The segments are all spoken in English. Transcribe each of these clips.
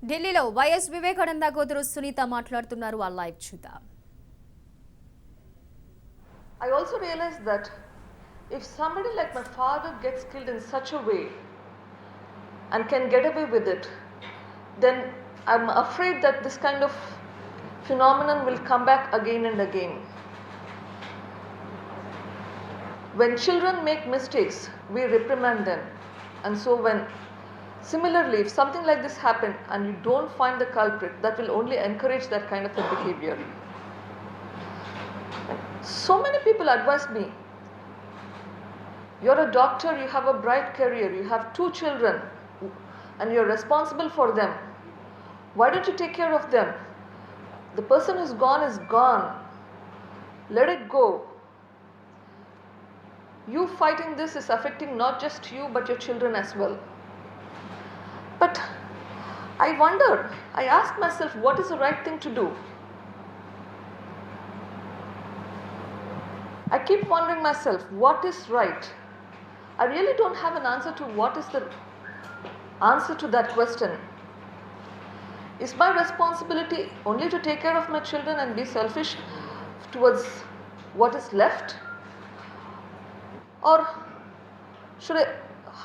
ఢిల్లీలో వైఎస్ వివేకానంద కూతురు సునీత మాట్లాడుతున్నారు. ఆ లైవ్ చూద్దాం. I also realized that if somebody like my father gets killed in such a way and can get away with it, then I'm afraid that this kind of phenomenon will come back again and again. When children make mistakes, we reprimand them. And so similarly, if something like this happens and you don't find the culprit, that will only encourage that kind of a behavior. So many people advise me, you're a doctor, you have a bright career, you have 2 children and you're responsible for them. Why don't you take care of them? The person who's gone is gone. Let it go. You fighting this is affecting not just you but your children as well. But I wonder, I ask myself, what is the right thing to do? I keep wondering myself, what is right? I really don't have an answer to what is the answer to that question. Is my responsibility only to take care of my children and be selfish towards what is left? Or should I,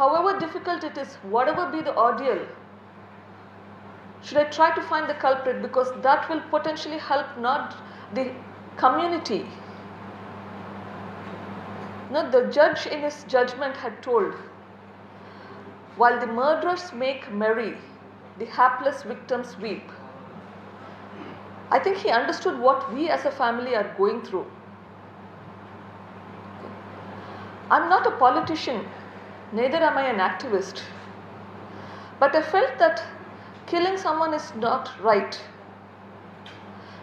however difficult it is, whatever be the ordeal, should I try to find the culprit, because that will potentially help not the community. No, the judge in his judgment had told, while the murderers make merry, the hapless victims weep. I think he understood what we as a family are going through. I'm not a politician, neither am I an activist. But I felt that killing someone is not right.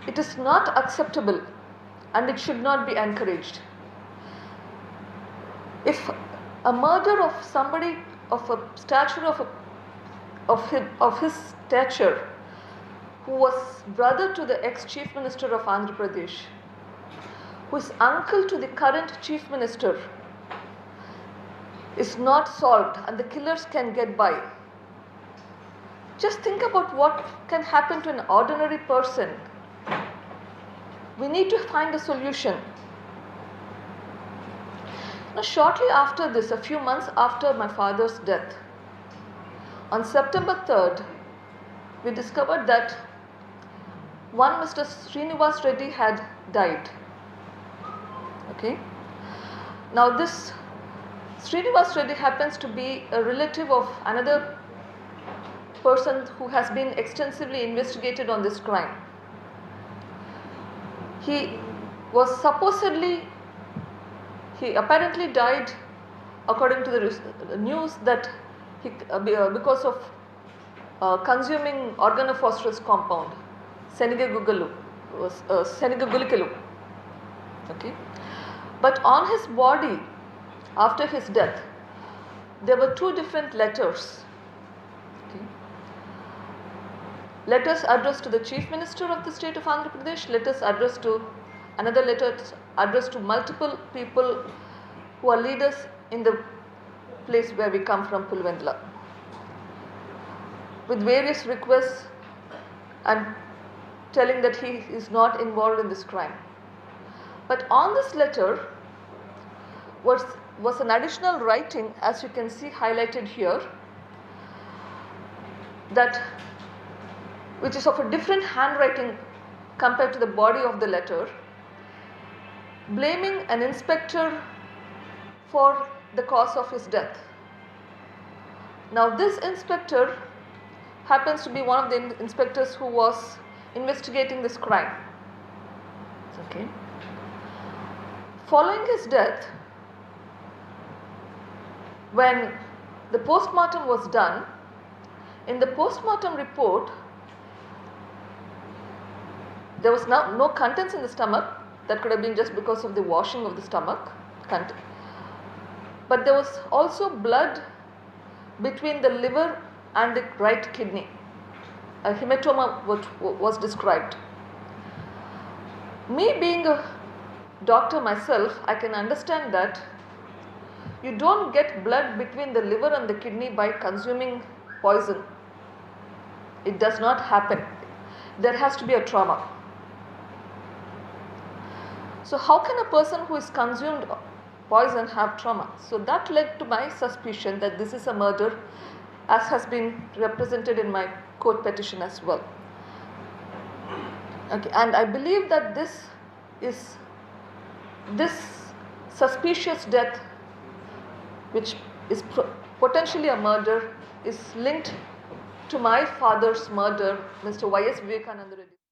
It is not acceptable and it should not be encouraged. If a murder of somebody of a stature of his stature, who was brother to the ex-chief minister of Andhra Pradesh, who is uncle to the current chief minister, is not solved and the killers can get by, just think about what can happen to an ordinary person. We need to find a solution. Now, shortly after this, a few months after my father's death, on September 3rd, we discovered that one Mr. Srinivas Reddy had died. Okay. Now, this Srinivas Reddy happens to be a relative of another person who has been extensively investigated on this crime. He apparently died, according to the news, that because of consuming organophosphorus compound, Senegagulikelu. Okay. But on his body, after his death, there were 2 different letters. Okay. Letters addressed to the Chief Minister of the state of Andhra Pradesh, letters addressed to another letter addressed to multiple people who are leaders in the place where we come from, Pulvendla, with various requests and telling that he is not involved in this crime. But on this letter was an additional writing, as you can see highlighted here, that which is of a different handwriting compared to the body of the letter, blaming an inspector for the cause of his death. Now, this inspector happens to be one of the inspectors who was investigating this crime. Okay. Following his death, when the postmortem was done, in the postmortem report, there was no contents in the stomach. That could have been just because of the washing of the stomach. But there was also blood between the liver and the right kidney. A hematoma was described. Me being a doctor myself, I can understand that you don't get blood between the liver and the kidney by consuming poison. It does not happen. There has to be a trauma. So how can a person who is consumed poison have trauma? So that led to my suspicion that this is a murder, as has been represented in my court petition as well. Okay, and I believe that this suspicious death, which is potentially a murder, is linked to my father's murder, Mr. Y.S. Vivekananda Reddy.